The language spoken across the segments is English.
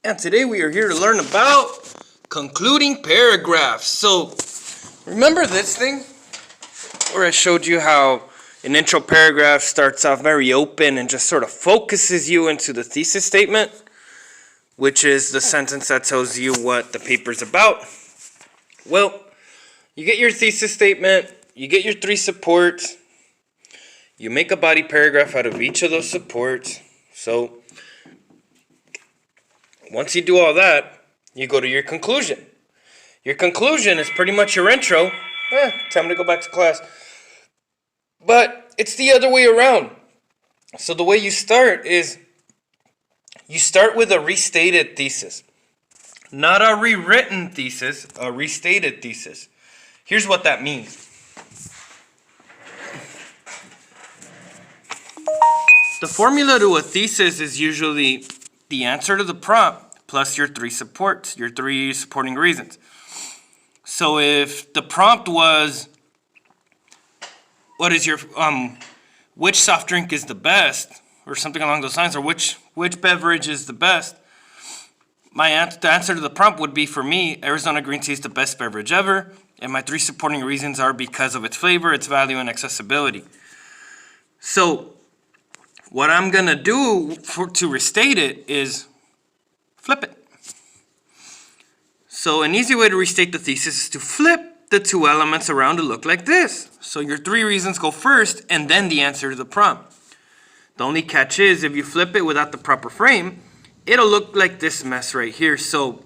And today we are here to learn about concluding paragraphs. So, remember this thing where I showed you how an intro paragraph starts off very open and just sort of focuses you into the thesis statement, which is the sentence that tells you what the paper's about. Well, you get your thesis statement, you get your 3 supports, you make a body paragraph out of each of those supports. So, once you do all that, you go to your conclusion. Your conclusion is pretty much your intro. Time to go back to class. But it's the other way around. So the way you start is, you start with a restated thesis. Not a rewritten thesis, a restated thesis. Here's what that means. The formula to a thesis is usually the answer to the prompt plus your 3 supports, your 3 supporting reasons. So if the prompt was, what is your, which soft drink is the best, or something along those lines, or which beverage is the best, the answer to the prompt would be, for me, Arizona green tea is the best beverage ever, and my 3 supporting reasons are because of its flavor, its value, and accessibility. So what I'm going to do to restate it is flip it. So an easy way to restate the thesis is to flip the 2 elements around to look like this. So your 3 reasons go first and then the answer to the prompt. The only catch is if you flip it without the proper frame, it'll look like this mess right here. So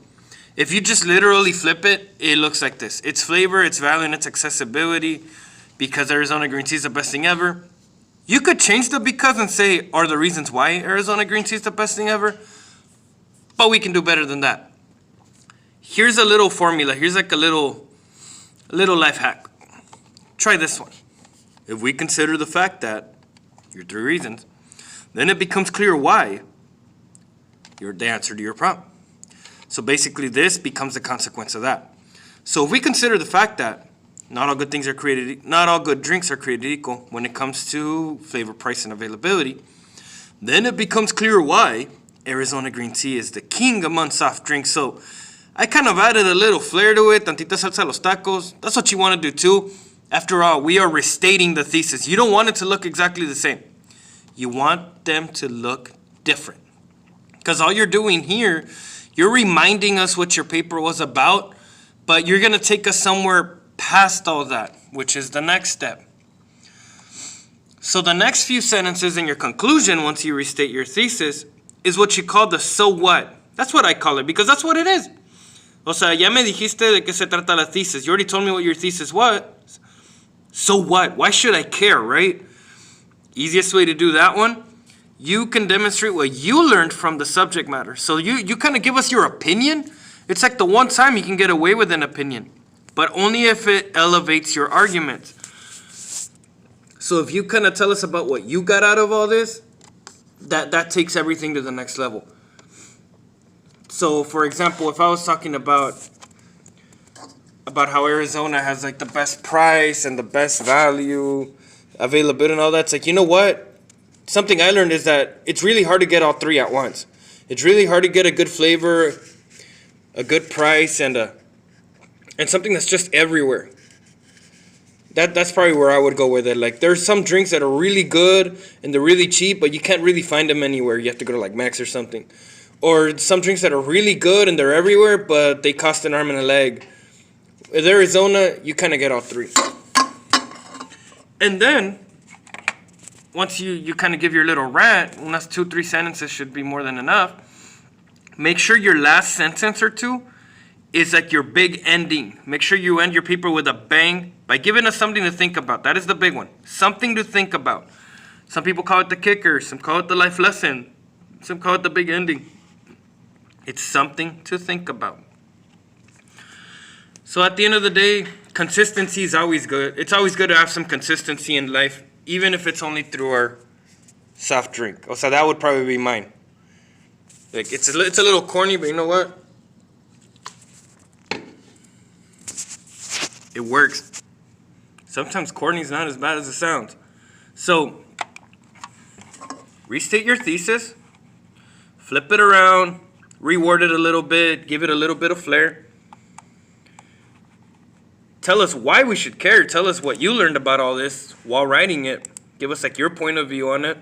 if you just literally flip it, it looks like this. Its flavor, its value, and its accessibility, because Arizona green tea is the best thing ever. You could change the because and say, are the reasons why Arizona green tea is the best thing ever? But we can do better than that. Here's a little formula. Here's like a little life hack. Try this one. If we consider the fact that your 3 reasons, then it becomes clear why you're the answer to your prompt. So basically this becomes the consequence of that. So if we consider the fact that not all good drinks are created equal when it comes to flavor, price, and availability, then it becomes clear why Arizona green tea is the king among soft drinks. So I kind of added a little flair to it, tantita salsa a los tacos. That's what you want to do too. After all, we are restating the thesis. You don't want it to look exactly the same. You want them to look different. Because all you're doing here, you're reminding us what your paper was about, but you're going to take us somewhere past all that, which is the next step. So the next few sentences in your conclusion, once you restate your thesis, is what you call the so what. That's what I call it, because that's what it is. O sea, ya me dijiste de qué se trata la thesis. You already told me what your thesis was. So what? Why should I care, right? Easiest way to do that one, you can demonstrate what you learned from the subject matter. So you kind of give us your opinion. It's like the one time you can get away with an opinion, but only if it elevates your argument. So if you kind of tell us about what you got out of all this, that takes everything to the next level. So for example, if I was talking about how Arizona has like the best price and the best value, availability and all that, it's like, you know what? Something I learned is that it's really hard to get all 3 at once. It's really hard to get a good flavor, a good price, and something that's just everywhere. That's probably where I would go with it. Like, there's some drinks that are really good and they're really cheap, but you can't really find them anywhere. You have to go to like Max or something. Or some drinks that are really good and they're everywhere, but they cost an arm and a leg. With Arizona, you kind of get all 3. And then, once you kind of give your little rant, unas 2-3 sentences should be more than enough. Make sure your last sentence or 2 is like your big ending. Make sure you end your paper with a bang by giving us something to think about. That is the big one. Something to think about. Some people call it the kicker. Some call it the life lesson. Some call it the big ending. It's something to think about. So at the end of the day, consistency is always good. It's always good to have some consistency in life, even if it's only through our soft drink. So that would probably be mine. Like, it's a little corny, but you know what? It works. Sometimes corny is not as bad as it sounds. So restate your thesis, flip it around, reword it a little bit, give it a little bit of flair. Tell us why we should care. Tell us what you learned about all this while writing it. Give us like your point of view on it.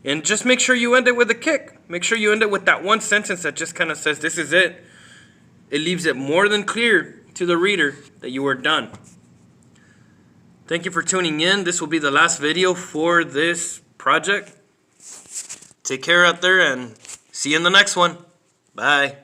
And just make sure you end it with a kick. Make sure you end it with that one sentence that just kind of says, this is it. It leaves it more than clear to the reader that you are done. Thank you for tuning in. This will be the last video for this project. Take care out there and see you in the next one. Bye.